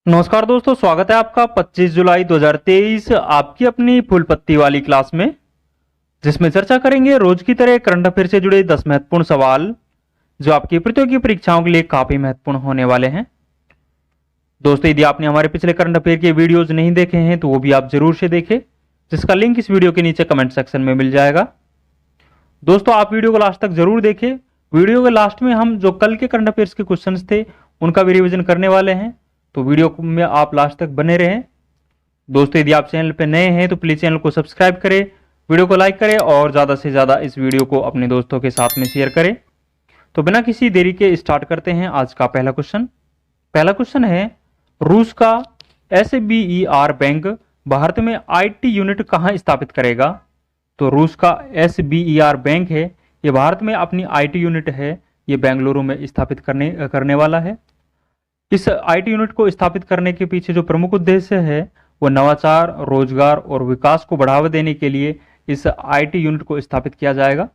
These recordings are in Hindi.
नमस्कार दोस्तों, स्वागत है आपका 25 जुलाई 2023 आपकी अपनी फुल पत्ती वाली क्लास में, जिसमें चर्चा करेंगे रोज की तरह करंट अफेयर से जुड़े 10 महत्वपूर्ण सवाल जो आपकी प्रतियोगी परीक्षाओं के लिए काफी महत्वपूर्ण होने वाले हैं। दोस्तों, यदि आपने हमारे पिछले करंट अफेयर के वीडियोज नहीं देखे हैं तो वो भी आप जरूर से देखें, जिसका लिंक इस वीडियो के नीचे कमेंट सेक्शन में मिल जाएगा। दोस्तों, आप वीडियो को लास्ट तक जरूर देखें। वीडियो के लास्ट में हम जो कल के करंट अफेयर्स के क्वेश्चन थे उनका भी रिविजन करने वाले हैं, तो वीडियो में आप लास्ट तक बने रहें। दोस्तों, यदि आप चैनल पर नए हैं तो प्लीज चैनल को सब्सक्राइब करें, वीडियो को लाइक करें और ज़्यादा से ज़्यादा इस वीडियो को अपने दोस्तों के साथ में शेयर करें। तो बिना किसी देरी के स्टार्ट करते हैं आज का पहला क्वेश्चन। पहला क्वेश्चन है, रूस का SBER बैंक भारत में IT यूनिट कहाँ स्थापित करेगा? तो रूस का SBER बैंक है, ये भारत में अपनी IT यूनिट है, ये बेंगलुरु में स्थापित करने वाला है। इस IT यूनिट को स्थापित करने के पीछे जो प्रमुख उद्देश्य है वो नवाचार, रोजगार और विकास को बढ़ावा देने के लिए इस IT यूनिट को स्थापित किया जाएगा।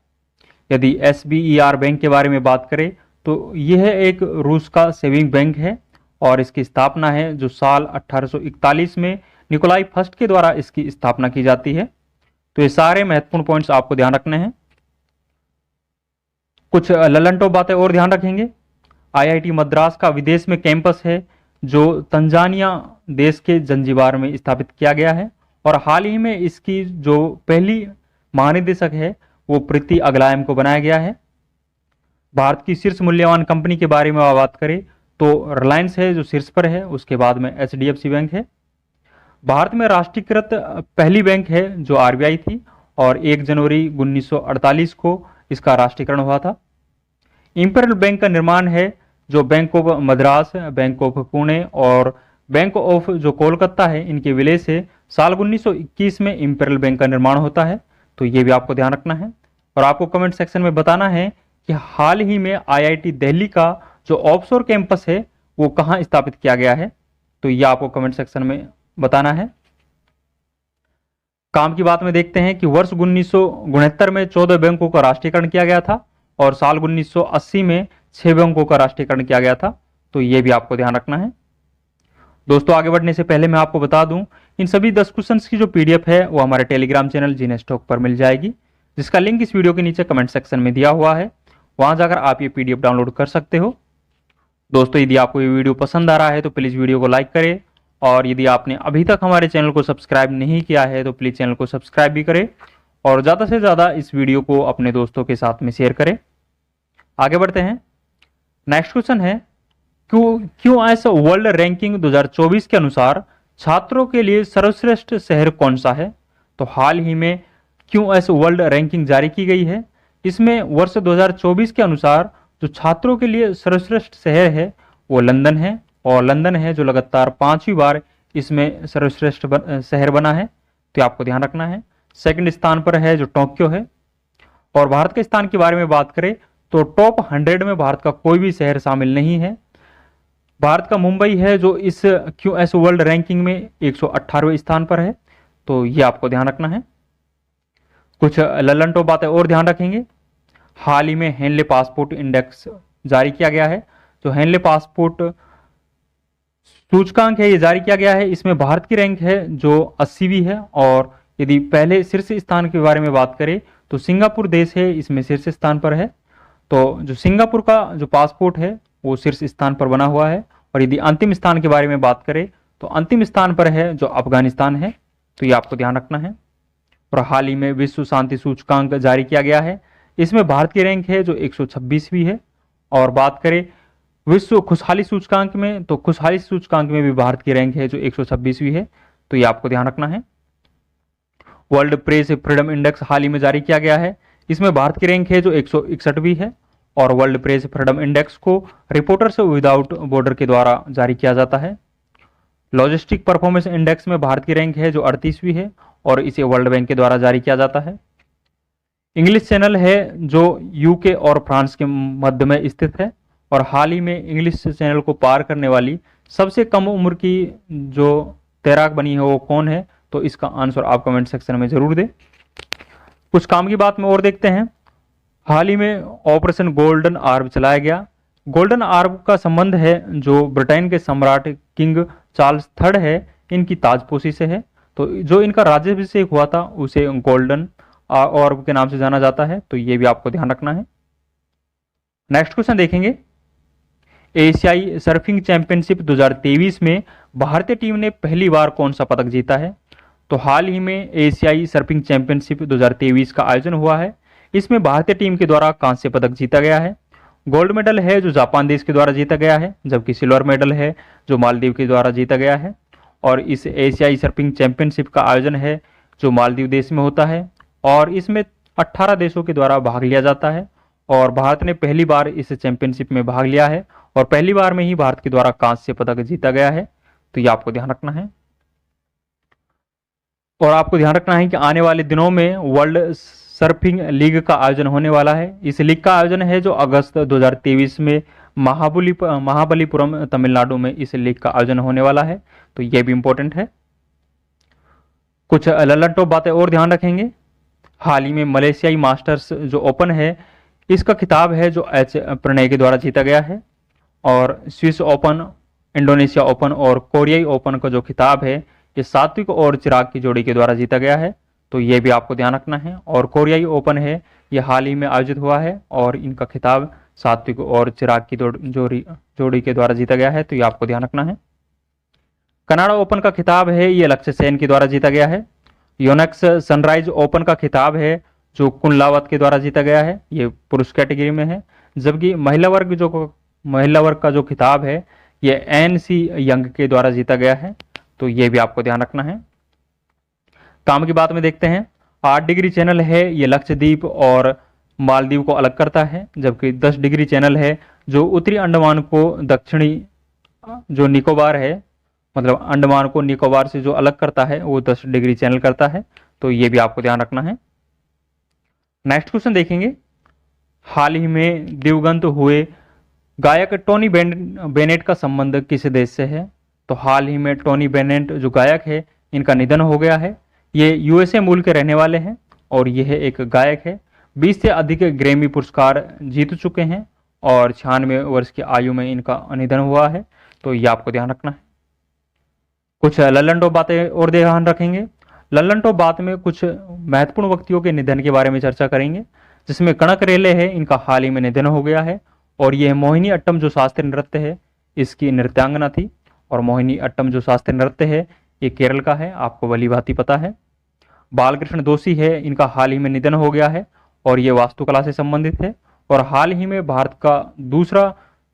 यदि SBER बैंक के बारे में बात करें तो यह एक रूस का सेविंग बैंक है और इसकी स्थापना है जो साल 1841 में निकोलाई फर्स्ट के द्वारा इसकी स्थापना की जाती है। तो ये सारे महत्वपूर्ण पॉइंट्स आपको ध्यान रखने हैं। कुछ ललन टॉप बातें और ध्यान रखेंगे। IIT मद्रास का विदेश में कैंपस है जो तंजानिया देश के जंजीबार में स्थापित किया गया है और हाल ही में इसकी जो पहली महानिदेशक है वो प्रीति अगलायम को बनाया गया है। भारत की शीर्ष मूल्यवान कंपनी के बारे में बात करें तो रिलायंस है जो शीर्ष पर है, उसके बाद में HDFC बैंक है। भारत में राष्ट्रीयकृत पहली बैंक है जो RBI थी और 1 जनवरी 1948 को इसका राष्ट्रीयकरण हुआ था। इंपीरियल बैंक का निर्माण है जो bank of Madras, bank of Pune और बैंक ऑफ जो कोलकाता है, इनके विलय से साल 1921 में इंपीरियल बैंक का निर्माण होता है। तो ये भी आपको ध्यान रखना है और आपको कमेंट सेक्शन में बताना है कि हाल ही में IIT दिल्ली का जो ऑफशोर कैंपस है वो कहाँ स्थापित किया गया है। तो ये आपको कमेंट सेक्शन में बताना है। काम की बात में देखते हैं कि वर्ष 1969 में 14 बैंकों का राष्ट्रीयकरण किया गया था और साल 1980 में 6 बैंकों का राष्ट्रीयकरण किया गया था। तो ये भी आपको ध्यान रखना है। दोस्तों, आगे बढ़ने से पहले मैं आपको बता दूं, इन सभी 10 क्वेश्चंस की जो PDF है वो हमारे टेलीग्राम चैनल जीनेस टॉक पर मिल जाएगी, जिसका लिंक इस वीडियो के नीचे कमेंट सेक्शन में दिया हुआ है। वहां जाकर आप ये PDF डाउनलोड कर सकते हो। दोस्तों, यदि आपको ये वीडियो पसंद आ रहा है तो प्लीज वीडियो को लाइक करें और यदि आपने अभी तक हमारे चैनल को सब्सक्राइब नहीं किया है तो प्लीज चैनल को सब्सक्राइब भी करें और ज्यादा से ज्यादा इस वीडियो को अपने दोस्तों के साथ में शेयर करें। आगे बढ़ते हैं। नेक्स्ट क्वेश्चन है, QS वर्ल्ड रैंकिंग 2024 के अनुसार छात्रों के लिए सर्वश्रेष्ठ शहर कौन सा है? तो हाल ही में QS वर्ल्ड रैंकिंग जारी की गई है। इसमें वर्ष 2024 के अनुसार जो छात्रों के लिए सर्वश्रेष्ठ शहर है वो लंदन है और लंदन है जो लगातार 5वीं बार इसमें सर्वश्रेष्ठ शहर बना है। तो आपको ध्यान रखना है। सेकंड स्थान पर है जो टोक्यो है। और भारत के स्थान के बारे में बात करें तो टॉप 100 में भारत का कोई भी शहर शामिल नहीं है। भारत का मुंबई है जो इस QS वर्ल्ड रैंकिंग में 118वें स्थान पर है। तो ये आपको ध्यान रखना है। कुछ ललन टॉप बातें और ध्यान रखेंगे। हाल ही में हेनले पासपोर्ट इंडेक्स जारी किया गया है। जो हेनले पासपोर्ट सूचकांक है ये जारी किया गया है। इसमें भारत की रैंक है जो 80वीं है और यदि पहले शीर्ष स्थान के बारे में बात करें तो सिंगापुर देश है, इसमें शीर्ष स्थान पर है। तो जो सिंगापुर का जो पासपोर्ट है वो शीर्ष स्थान पर बना हुआ है। और यदि अंतिम स्थान के बारे में बात करें तो अंतिम स्थान पर है जो अफगानिस्तान है। तो ये आपको ध्यान रखना है। और हाल ही में विश्व शांति सूचकांक जारी किया गया है। इसमें भारत की रैंक है जो 126वीं है। और बात करें विश्व खुशहाली सूचकांक में तो खुशहाली सूचकांक में भी भारत की रैंक है जो 126वीं है। तो ये आपको ध्यान रखना है। वर्ल्ड प्रेस फ्रीडम इंडेक्स हाल ही में जारी किया गया है। इसमें भारत की रैंक है जो 161वीं है और वर्ल्ड प्रेस फ्रीडम इंडेक्स को रिपोर्टर्स विदाउट बॉर्डर के द्वारा जारी किया जाता है। लॉजिस्टिक परफॉर्मेंस इंडेक्स में भारत की रैंक है जो 38वीं है और इसे वर्ल्ड बैंक के द्वारा जारी किया जाता है। इंग्लिश चैनल है जो UK और फ्रांस के मध्य में स्थित है और हाल ही में इंग्लिश चैनल को पार करने वाली सबसे कम उम्र की जो तैराक बनी है वो कौन है? तो इसका आंसर आप कमेंट सेक्शन में जरूर दें। कुछ काम की बात में और देखते हैं। हाल ही में ऑपरेशन गोल्डन आर्म चलाया गया गोल्डन आर्म का संबंध है जो ब्रिटेन के सम्राट किंग चार्ल्स थर्ड है, इनकी ताजपोशी से है। तो जो इनका राज्याभिषेक हुआ था उसे गोल्डन ऑर्ब के नाम से जाना जाता है, तो ये भी आपको ध्यान रखना है। नेक्स्ट क्वेश्चन देखेंगे, एशियाई सर्फिंग चैंपियनशिप 2023 में भारतीय टीम ने पहली बार कौन सा पदक जीता है? तो हाल ही में एशियाई सर्फिंग चैंपियनशिप 2023 का आयोजन हुआ है। इसमें भारतीय टीम के द्वारा कांस्य पदक जीता गया है। गोल्ड मेडल है जो जापान देश के द्वारा जीता गया है, जबकि सिल्वर मेडल है जो मालदीव के द्वारा जीता गया है। और इस एशियाई सर्फिंग चैंपियनशिप का आयोजन है जो मालदीव देश में होता है, और इसमें 18 देशों के द्वारा भाग लिया जाता है। और भारत ने पहली बार इस चैंपियनशिप में भाग लिया है, और पहली बार में ही भारत के द्वारा कांस्य पदक जीता गया है। तो ये आपको ध्यान रखना है। और आपको ध्यान रखना है कि आने वाले दिनों में वर्ल्ड सर्फिंग लीग का आयोजन होने वाला है। इस लीग का आयोजन है जो अगस्त 2023 में महाबलीपुरम तमिलनाडु में इस लीग का आयोजन होने वाला है। तो ये भी इंपॉर्टेंट है। कुछ लल्लन टॉप बातें और ध्यान रखेंगे। हाल ही में मलेशियाई मास्टर्स जो ओपन है, इसका खिताब है जो एच प्रणय के द्वारा जीता गया है। और स्विस ओपन, इंडोनेशिया ओपन और कोरियाई ओपन का जो खिताब है ये सात्विक और चिराग की जोड़ी के द्वारा जीता गया है। तो ये भी आपको ध्यान रखना है। और कोरियाई ओपन है ये हाल ही में आयोजित हुआ है, और इनका खिताब सात्विक और चिराग की जोड़ी के द्वारा जीता गया है। तो ये आपको ध्यान रखना है। कनाडा ओपन का खिताब है ये लक्ष्य सेन के द्वारा जीता गया है। योनेक्स सनराइज ओपन का खिताब है जो कुंडलावत के द्वारा जीता गया है, ये पुरुष कैटेगरी में है। जबकि महिला वर्ग का जो खिताब है ये एन.सी. यंग के द्वारा जीता गया है। तो ये भी आपको ध्यान रखना है। काम की बात में देखते हैं। 8 डिग्री चैनल है ये लक्षद्वीप और मालदीव को अलग करता है, जबकि 10 डिग्री चैनल है जो उत्तरी अंडमान को दक्षिणी जो निकोबार है, मतलब अंडमान को निकोबार से जो अलग करता है वो 10 डिग्री चैनल करता है। तो ये भी आपको ध्यान रखना है। नेक्स्ट क्वेश्चन देखेंगे। हाल ही में दिवंगत हुए गायक टोनी बेनेट का संबंध किस देश से है? तो हाल ही में टोनी बेनेट जो गायक है इनका निधन हो गया है। ये यूएसए मूल के रहने वाले हैं, और यह एक गायक है। 20 से अधिक ग्रैमी पुरस्कार जीत चुके हैं, और 96 वर्ष की आयु में इनका निधन हुआ है। तो ये आपको ध्यान रखना है। कुछ लल्लन टॉप बातें और ध्यान रखेंगे। लल्लन टॉप बात में कुछ महत्वपूर्ण व्यक्तियों के निधन के बारे में चर्चा करेंगे, जिसमें कनक रेले है, इनका हाल ही में निधन हो गया है। और यह मोहिनी अट्टम जो शास्त्रीय नृत्य है इसकी नृत्यांगना थी। और मोहिनी अट्टम जो शास्त्रीय नृत्य है ये केरल का है, आपको भली भांति पता है। बालकृष्ण दोषी है, इनका हाल ही में निधन हो गया है, और ये वास्तुकला से संबंधित है। और हाल ही में भारत का दूसरा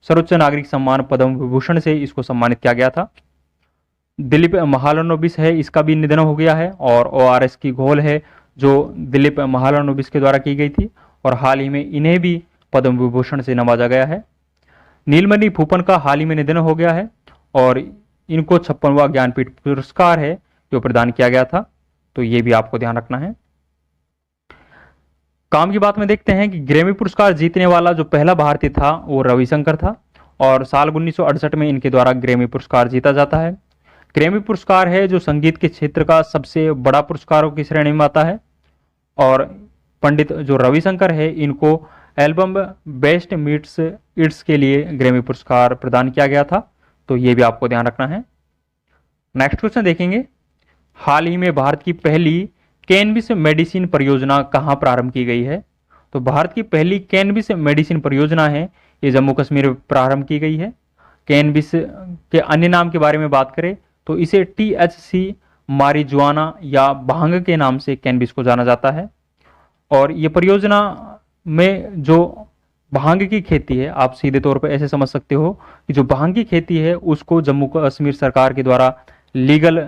सर्वोच्च नागरिक सम्मान पद्म विभूषण से इसको सम्मानित किया गया था। दिलीप महालनोबिस है, इसका भी निधन हो गया है। और ORS की घोल है जो दिलीप महालनोबिस के द्वारा की गई थी, और हाल ही में इन्हें भी पद्म विभूषण से नवाजा गया है। नीलमणि फूपन का हाल ही में निधन हो गया है, और इनको 56वां ज्ञानपीठ पुरस्कार है जो प्रदान किया गया था। तो ये भी आपको ध्यान रखना है। काम की बात में देखते हैं कि ग्रैमी पुरस्कार जीतने वाला जो पहला भारतीय था वो रविशंकर था, और साल 1968 में इनके द्वारा ग्रैमी पुरस्कार जीता जाता है। ग्रैमी पुरस्कार है जो संगीत के क्षेत्र का सबसे बड़ा पुरस्कारों की श्रेणी में आता है। और पंडित जो रविशंकर है इनको एल्बम बेस्ट मीट्स इट्स के लिए ग्रैमी पुरस्कार प्रदान किया गया था। तो ये भी आपको ध्यान रखना है। नेक्स्ट क्वेश्चन देखेंगे। हाल ही में भारत की पहली कैनबिस मेडिसिन परियोजना कहाँ प्रारंभ की गई है? तो भारत की पहली कैनबिस मेडिसिन परियोजना है ये जम्मू कश्मीर में प्रारंभ की गई है। कैनबिस के अन्य नाम के बारे में बात करें तो इसे THC मारिजुआना या भांग के नाम से कैनबिस को जाना जाता है। और ये परियोजना में जो भांग की खेती है, आप सीधे तौर पर ऐसे समझ सकते हो कि जो भांग की खेती है उसको जम्मू कश्मीर सरकार के द्वारा लीगल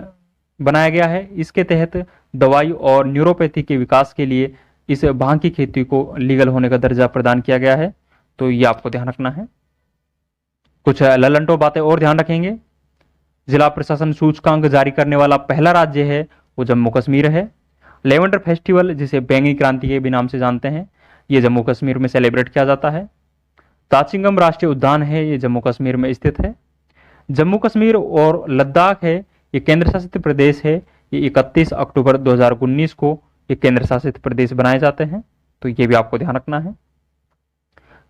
बनाया गया है। इसके तहत दवाई और न्यूरोपैथी के विकास के लिए इस भांग की खेती को लीगल होने का दर्जा प्रदान किया गया है। तो ये आपको ध्यान रखना है। कुछ लल्लन टॉप बातें और ध्यान रखेंगे। जिला प्रशासन सूचकांक जारी करने वाला पहला राज्य है वो जम्मू कश्मीर है। लेवेंडर फेस्टिवल जिसे बैंगनी क्रांति के भी नाम से जानते हैं ये जम्मू कश्मीर में सेलिब्रेट किया जाता है। ताचिंगम राष्ट्रीय उद्यान है ये जम्मू कश्मीर में स्थित है। जम्मू कश्मीर और लद्दाख है ये केंद्र शासित प्रदेश है। ये 31 अक्टूबर 2019 को ये केंद्र शासित प्रदेश बनाए जाते हैं। तो ये भी आपको ध्यान रखना है।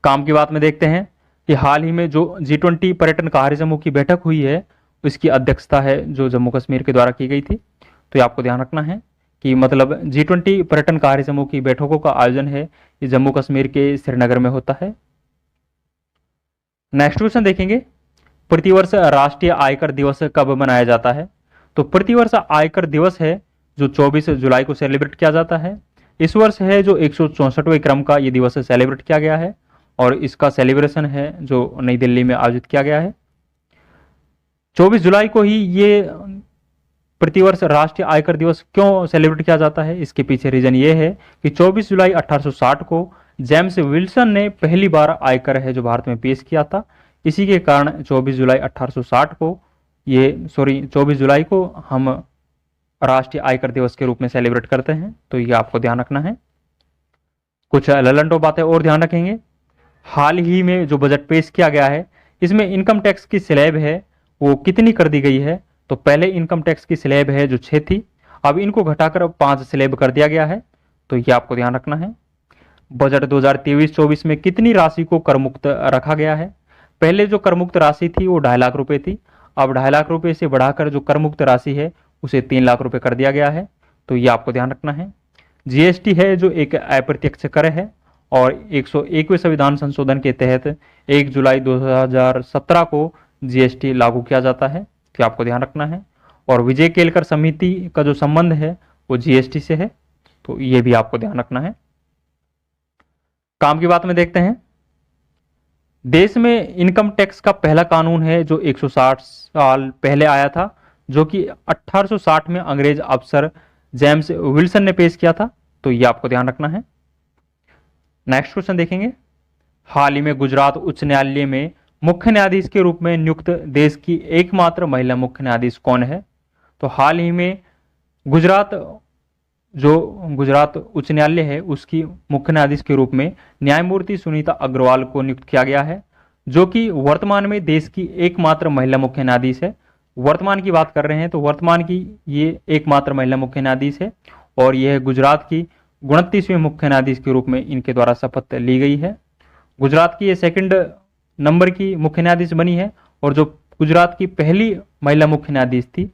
काम की बात में देखते हैं। ये हाल ही में जो G20 पर्यटन कार्य समूह की बैठक हुई है उसकी अध्यक्षता है जो जम्मू कश्मीर के द्वारा की गई थी। तो ये आपको ध्यान रखना है कि मतलब G20 पर्यटन कार्य समूह की बैठकों का आयोजन है ये जम्मू कश्मीर के श्रीनगर में होता है। नेक्स्ट क्वेश्चन देखेंगे, प्रतिवर्ष राष्ट्रीय आयकर दिवस कब मनाया जाता है? तो प्रतिवर्ष आयकर दिवस है जो 24 जुलाई को सेलिब्रेट किया जाता है। इस वर्ष है जो 164वें क्रम का ये दिवस सेलिब्रेट किया गया है और इसका सेलिब्रेशन है जो नई दिल्ली में आयोजित किया गया है। 24 जुलाई को ही ये प्रतिवर्ष राष्ट्रीय आयकर दिवस क्यों सेलिब्रेट किया जाता है, इसके पीछे रीजन ये है कि 24 जुलाई 1860 को जेम्स विल्सन ने पहली बार आयकर है जो भारत में पेश किया था। इसी के कारण 24 जुलाई 1860 को 24 जुलाई को हम राष्ट्रीय आयकर दिवस के रूप में सेलिब्रेट करते हैं। तो ये आपको ध्यान रखना है। कुछ ललंटो बातें और ध्यान रखेंगे। हाल ही में जो बजट पेश किया गया है इसमें इनकम टैक्स की स्लैब है वो कितनी कर दी गई है? तो पहले इनकम टैक्स की स्लैब है जो 6 थी, अब इनको घटाकर 5 स्लैब कर दिया गया है। तो ये आपको ध्यान रखना है। बजट 2023-24 में कितनी राशि को कर मुक्त रखा गया है? पहले जो कर मुक्त राशि थी वो 2.5 लाख रुपए थी, अब 2.5 लाख रुपए से बढ़ाकर जो कर मुक्त राशि है उसे 3 लाख रुपए कर दिया गया है। तो ये आपको ध्यान रखना है। जीएसटी है जो एक अप्रत्यक्ष कर है और 101वें संविधान संशोधन के तहत 1 जुलाई 2017 को जीएसटी लागू किया जाता है। तो आपको ध्यान रखना है। और विजय केलकर समिति का जो संबंध है वो जीएसटी से है। तो ये भी आपको ध्यान रखना है। काम की बात में देखते हैं। देश में इनकम टैक्स का पहला कानून है जो 160 साल पहले आया था, जो कि 1860 में अंग्रेज अफसर जेम्स विल्सन ने पेश किया था। तो ये आपको ध्यान रखना है। नेक्स्ट क्वेश्चन देखेंगे। हाल ही में गुजरात उच्च न्यायालय में मुख्य न्यायाधीश के रूप में नियुक्त देश की एकमात्र महिला मुख्य न्यायाधीश कौन है? तो हाल ही में गुजरात उच्च न्यायालय है उसकी मुख्य न्यायाधीश के रूप में न्यायमूर्ति सुनीता अग्रवाल को नियुक्त किया गया है, जो कि वर्तमान में देश की एकमात्र महिला मुख्य न्यायाधीश है। वर्तमान की बात कर रहे हैं तो वर्तमान की ये एकमात्र महिला मुख्य न्यायाधीश है और यह गुजरात की 29वें मुख्य न्यायाधीश के रूप में इनके द्वारा शपथ ली गई है। गुजरात की ये सेकंड नंबर की मुख्य न्यायाधीश बनी है और जो गुजरात की पहली महिला मुख्य न्यायाधीश थी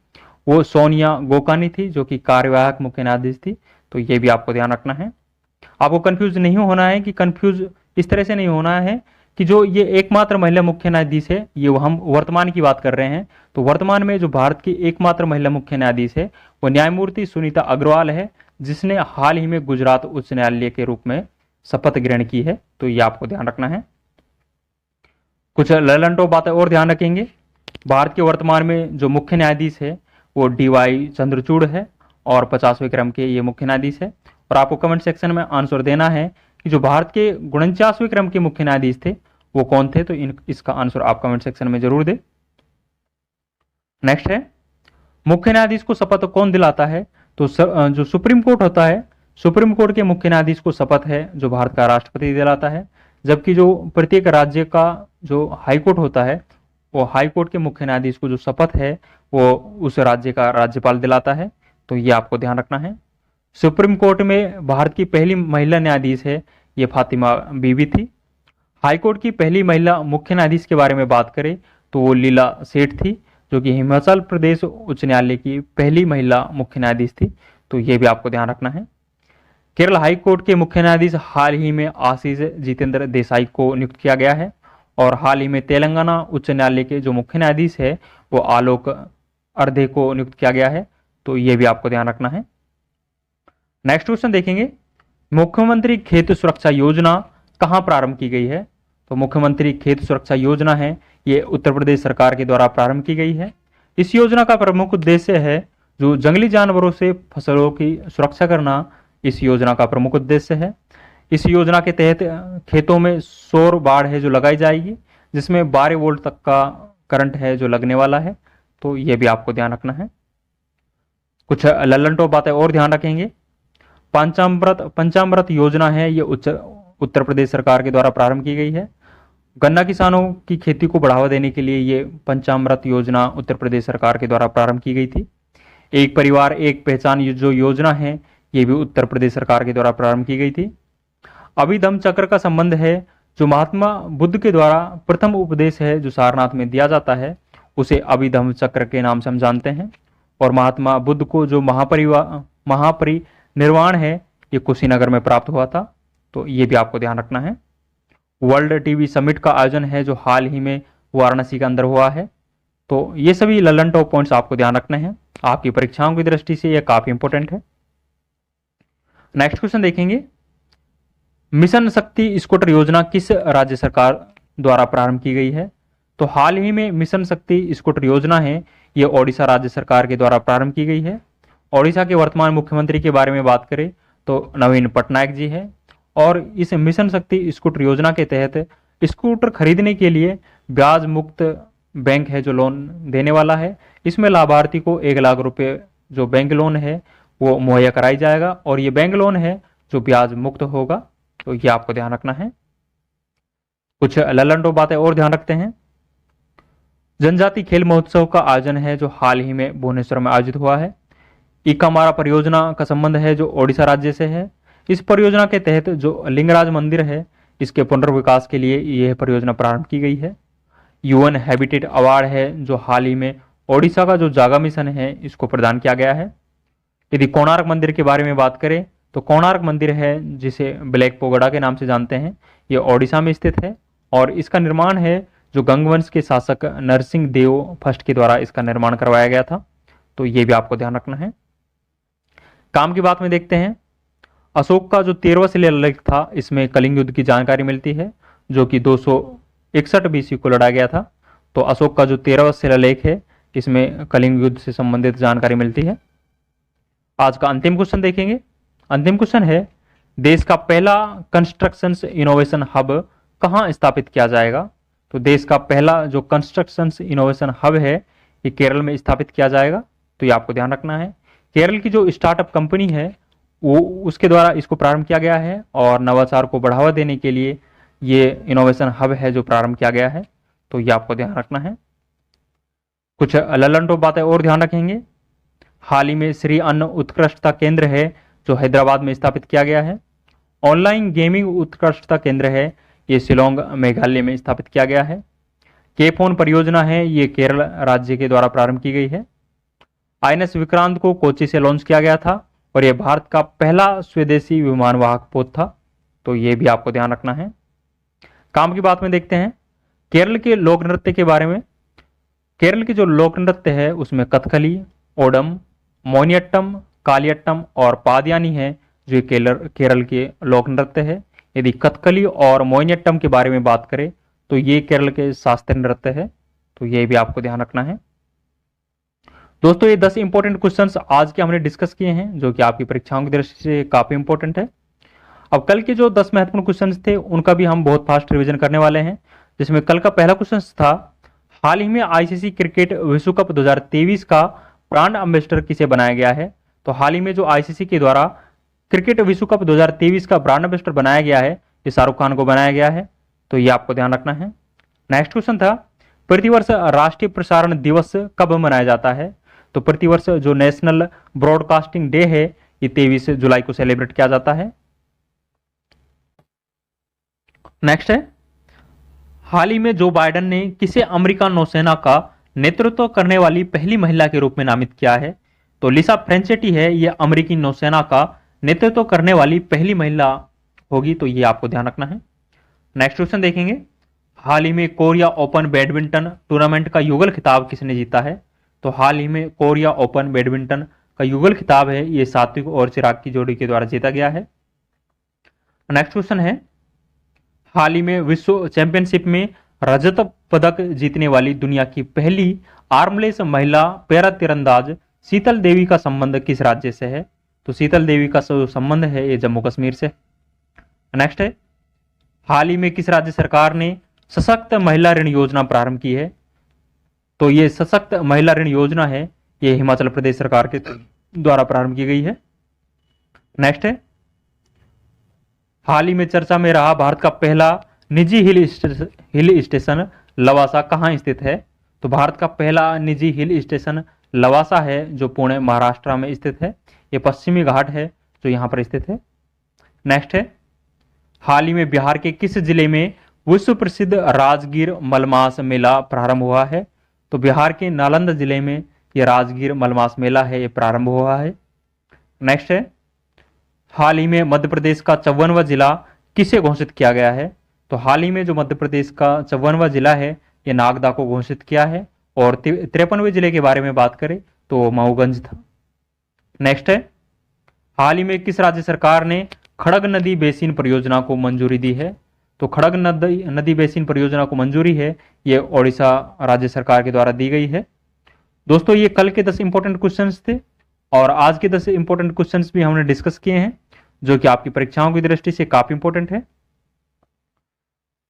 वो सोनिया गोकानी थी, जो कि कार्यवाहक मुख्य न्यायाधीश थी। तो ये भी आपको ध्यान रखना है। आपको कंफ्यूज नहीं होना है कि कंफ्यूज इस तरह से नहीं होना है कि जो ये एकमात्र महिला मुख्य न्यायाधीश है ये हम वर्तमान की बात कर रहे हैं। तो वर्तमान में जो भारत की एकमात्र महिला मुख्य न्यायाधीश है वो न्यायमूर्ति सुनीता अग्रवाल है, जिसने हाल ही में गुजरात उच्च न्यायालय के रूप में शपथ ग्रहण की है। तो ये आपको ध्यान रखना है। कुछ ललंटो बातें और ध्यान रखेंगे। भारत के वर्तमान में जो मुख्य न्यायाधीश है वो DY चंद्रचूड़ है और 50वें क्रम के ये मुख्य न्यायाधीश है। और आपको कमेंट सेक्शन में आंसर देना है कि जो भारत के 49वें क्रम के मुख्य न्यायाधीश थे वो कौन थे। तो इसका आंसर आप कमेंट सेक्शन में जरूर दें। नेक्स्ट है, मुख्य न्यायाधीश को शपथ कौन दिलाता है? तो जो सुप्रीम कोर्ट होता है, सुप्रीम कोर्ट के मुख्य न्यायाधीश को शपथ है जो भारत का राष्ट्रपति दिलाता है, जबकि जो प्रत्येक राज्य का जो हाई कोर्ट होता है वो हाई कोर्ट के मुख्य न्यायाधीश को जो शपथ है वो उस राज्य का राज्यपाल दिलाता है। तो ये आपको ध्यान रखना है। सुप्रीम कोर्ट में भारत की पहली महिला न्यायाधीश है ये फातिमा बीबी थी। हाई कोर्ट की पहली महिला मुख्य न्यायाधीश के बारे में बात करें तो वो लीला सेठ थी, जो कि हिमाचल प्रदेश उच्च न्यायालय की पहली महिला मुख्य न्यायाधीश थी। तो ये भी आपको ध्यान रखना है। केरल हाई कोर्ट के मुख्य न्यायाधीश हाल ही में आशीष जितेंद्र देसाई को नियुक्त किया गया है और हाल ही में तेलंगाना उच्च न्यायालय के जो मुख्य न्यायाधीश है वो आलोक अर्धे को नियुक्त किया गया है। तो ये भी आपको ध्यान रखना है। नेक्स्ट क्वेश्चन देखेंगे, मुख्यमंत्री खेत सुरक्षा योजना कहां प्रारंभ की गई है? तो मुख्यमंत्री खेत सुरक्षा योजना है ये उत्तर प्रदेश सरकार के द्वारा प्रारंभ की गई है। इस योजना का प्रमुख उद्देश्य है जो जंगली जानवरों से फसलों की सुरक्षा करना, इस योजना का प्रमुख उद्देश्य है। इस योजना के तहत खेतों में सौर बाढ़ है जो लगाई जाएगी, जिसमें 12 वोल्ट तक का करंट है जो लगने वाला है। तो ये भी आपको ध्यान रखना है। कुछ लल्लनटॉप बातें और ध्यान रखेंगे। पंचामृत योजना है ये उत्तर प्रदेश सरकार के द्वारा प्रारंभ की गई है। गन्ना किसानों की खेती को बढ़ावा देने के लिए ये पंचामृत योजना उत्तर प्रदेश सरकार के द्वारा प्रारंभ की गई थी। एक परिवार एक पहचान जो योजना है ये भी उत्तर प्रदेश सरकार के द्वारा प्रारंभ की गई थी। अभिदम चक्र का संबंध है जो महात्मा बुद्ध के द्वारा प्रथम उपदेश है जो सारनाथ में दिया जाता है उसे अभिधम्म चक्र के नाम से हम जानते हैं। और महात्मा बुद्ध को जो महापरिनिर्वाण है ये कुशीनगर में प्राप्त हुआ था, तो ये भी आपको ध्यान रखना है। वर्ल्ड टीबी समिट का आयोजन है जो हाल ही में वाराणसी के अंदर हुआ है। तो ये सभी ललन टॉप पॉइंट्स आपको ध्यान रखने हैं, आपकी परीक्षाओं की दृष्टि से ये काफी इंपॉर्टेंट है। नेक्स्ट क्वेश्चन देखेंगे, मिशन शक्ति स्कूटर योजना किस राज्य सरकार द्वारा प्रारंभ की गई है? तो हाल ही में मिशन शक्ति स्कूटर योजना है ये ओडिशा राज्य सरकार के द्वारा प्रारंभ की गई है। ओडिशा के वर्तमान मुख्यमंत्री के बारे में बात करें तो नवीन पटनायक जी है। और इस मिशन शक्ति स्कूटर योजना के तहत स्कूटर खरीदने के लिए ब्याज मुक्त बैंक है जो लोन देने वाला है। इसमें लाभार्थी को 1 लाख रुपए जो बैंक लोन है वो मुहैया कराई जाएगा और ये बैंक लोन है जो ब्याज मुक्त होगा, तो ये आपको ध्यान रखना है। कुछ ललन बातें और ध्यान रखते हैं। जनजाति खेल महोत्सव का आयोजन है जो हाल ही में भुवनेश्वर में आयोजित हुआ है। इकामारा परियोजना का संबंध है जो ओडिशा राज्य से है। इस परियोजना के तहत जो लिंगराज मंदिर है इसके पुनर्विकास के लिए यह परियोजना प्रारंभ की गई है। यूएन हैबिटेट अवार्ड है जो हाल ही में ओडिशा का जो जागा मिशन है इसको प्रदान किया गया है। यदि कोणार्क मंदिर के बारे में बात करें तो कोणार्क मंदिर है जिसे ब्लैक पोगोडा के नाम से जानते हैं, ये ओडिशा में स्थित है और इसका निर्माण है जो गंगवंश के शासक नरसिंह देव फर्स्ट के द्वारा इसका निर्माण करवाया गया था, तो ये भी आपको ध्यान रखना है। काम की बात में देखते हैं, अशोक का जो 13वां शिलालेख था इसमें कलिंग युद्ध की जानकारी मिलती है जो कि 261 बीसी को लड़ा गया था। तो अशोक का जो 13वां शिलालेख है इसमें कलिंग युद्ध से संबंधित जानकारी मिलती है। आज का अंतिम क्वेश्चन देखेंगे। अंतिम क्वेश्चन है, देश का पहला कंस्ट्रक्शन इनोवेशन हब कहां स्थापित किया जाएगा? तो देश का पहला जो कंस्ट्रक्शन इनोवेशन हब है ये केरल में स्थापित किया जाएगा, तो ये आपको ध्यान रखना है। केरल की जो स्टार्टअप कंपनी है वो उसके द्वारा इसको प्रारंभ किया गया है और नवाचार को बढ़ावा देने के लिए ये इनोवेशन हब है जो प्रारंभ किया गया है, तो ये आपको ध्यान रखना है। कुछ ललन टॉप बातें और ध्यान रखेंगे। हाल ही में श्री अन्न उत्कृष्टता केंद्र है जो हैदराबाद में स्थापित किया गया है। ऑनलाइन गेमिंग उत्कृष्टता केंद्र है ये शिलोंग मेघालय में स्थापित किया गया है। के फोन परियोजना है ये केरल राज्य के द्वारा प्रारंभ की गई है। आईएनएस विक्रांत को कोच्चि से लॉन्च किया गया था और यह भारत का पहला स्वदेशी विमान वाहक पोत था, तो ये भी आपको ध्यान रखना है। काम की बात में देखते हैं केरल के लोक नृत्य के बारे में। केरल के जो लोक नृत्य है उसमें कथकली, ओडम, मोनियट्टम, कालियट्टम और पादयानी है जो केरल के लोक नृत्य है। यदि कथकली और मोहिनीअट्टम के बारे में बात करें तो ये केरल के शास्त्रीय नृत्य है, तो ये भी आपको ध्यान रखना है। दोस्तों ये 10 इंपॉर्टेंट क्वेश्चंस आज के हमने डिस्कस किए हैं जो कि आपकी परीक्षाओं की दृष्टि से काफी इंपॉर्टेंट है। अब कल के जो 10 महत्वपूर्ण क्वेश्चंस थे उनका भी हम बहुत फास्ट रिवीजन करने वाले हैं, जिसमें कल का पहला क्वेश्चन था, हाल ही में आईसीसी क्रिकेट विश्व कप 2023 का ब्रांड एम्बेसडर किसे बनाया गया है? तो हाल ही में जो आईसीसी के द्वारा क्रिकेट विश्व कप 2023 का ब्रांड एम्बेसडर बनाया गया है ये शाहरुख खान को बनाया गया है, तो ये आपको ध्यान रखना है। नेक्स्ट क्वेश्चन था, प्रतिवर्ष राष्ट्रीय प्रसारण दिवस कब मनाया जाता है? तो प्रतिवर्ष जो नेशनल ब्रॉडकास्टिंग डे है ये 23 जुलाई को सेलिब्रेट किया जाता है। नेक्स्ट है, हाल ही में जो बाइडेन ने किसे अमेरिका नौसेना का नेतृत्व करने वाली पहली महिला के रूप में नामित किया है? तो लिसा फ्रेंचेटी है ये अमेरिकी नौसेना का नेतृत्व करने वाली पहली महिला होगी, तो ये आपको ध्यान रखना है। नेक्स्ट क्वेश्चन देखेंगे, हाल ही में कोरिया ओपन बैडमिंटन टूर्नामेंट का युगल खिताब किसने जीता है? तो हाल ही में कोरिया ओपन बैडमिंटन का युगल खिताब है ये सात्विक और चिराग की जोड़ी के द्वारा जीता गया है। नेक्स्ट क्वेश्चन है, हाल ही में विश्व चैंपियनशिप में रजत पदक जीतने वाली दुनिया की पहली आर्मलेस महिला पैरा तीरंदाज शीतल देवी का संबंध किस राज्य से है? तो शीतल देवी का संबंध है ये जम्मू कश्मीर से। नेक्स्ट है, हाल ही में किस राज्य सरकार ने सशक्त महिला ऋण योजना प्रारंभ की है? तो ये सशक्त महिला ऋण योजना है ये हिमाचल प्रदेश सरकार के द्वारा प्रारंभ की गई है। नेक्स्ट है, हाल ही में चर्चा में रहा भारत का पहला निजी हिल स्टेशन लवासा कहाँ स्थित है? तो भारत का पहला निजी हिल स्टेशन लवासा है जो पुणे महाराष्ट्र में स्थित है। ये पश्चिमी घाट है जो यहाँ पर स्थित है। नेक्स्ट है, हाल ही में बिहार के किस जिले में विश्व प्रसिद्ध राजगीर मलमास मेला प्रारंभ हुआ है? तो बिहार के नालंदा जिले में यह राजगीर मलमास मेला है, ये प्रारंभ हुआ है। नेक्स्ट है, हाल ही में मध्य प्रदेश का 54वां जिला किसे घोषित किया गया है? तो हाल ही में जो मध्य प्रदेश का 54वां जिला है ये नागदा को घोषित किया है। और 53वें जिले के बारे में बात करें तो मऊगंज था। नेक्स्ट है, हाल ही में किस राज्य सरकार ने खड़ग नदी बेसिन परियोजना को मंजूरी दी है? तो खड़ग नदी बेसिन परियोजना को मंजूरी है, ये ओडिशा राज्य सरकार के द्वारा दी गई है। दोस्तों ये कल के 10 इंपॉर्टेंट क्वेश्चंस थे और आज के 10 इंपॉर्टेंट क्वेश्चंस भी हमने डिस्कस किए हैं जो कि आपकी परीक्षाओं की दृष्टि से काफी इंपॉर्टेंट है।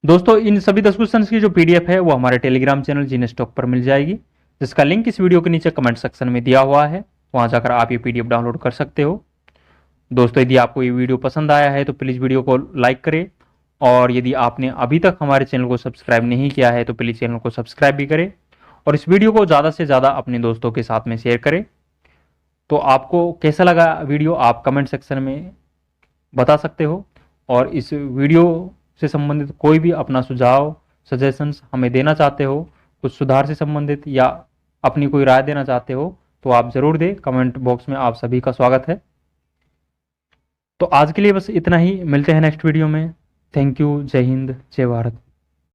दोस्तों इन सभी 10 क्वेश्चंस की जो पीडीएफ है वो हमारे टेलीग्राम चैनल जीने स्टॉक पर मिल जाएगी, जिसका लिंक इस वीडियो के नीचे कमेंट सेक्शन में दिया हुआ है, वहां जाकर आप ये पीडीएफ डाउनलोड कर सकते हो। दोस्तों यदि आपको ये वीडियो पसंद आया है तो प्लीज़ वीडियो को लाइक करें, और यदि आपने अभी तक हमारे चैनल को सब्सक्राइब नहीं किया है तो प्लीज़ चैनल को सब्सक्राइब भी करें और इस वीडियो को ज़्यादा से ज़्यादा अपने दोस्तों के साथ में शेयर करें। तो आपको कैसा लगा वीडियो आप कमेंट सेक्शन में बता सकते हो, और इस वीडियो से संबंधित कोई भी अपना सुझाव सजेशंस हमें देना चाहते हो, कुछ सुधार से संबंधित या अपनी कोई राय देना चाहते हो तो आप ज़रूर दें, कमेंट बॉक्स में आप सभी का स्वागत है। तो आज के लिए बस इतना ही, मिलते हैं नेक्स्ट वीडियो में। थैंक यू, जय हिंद, जय भारत।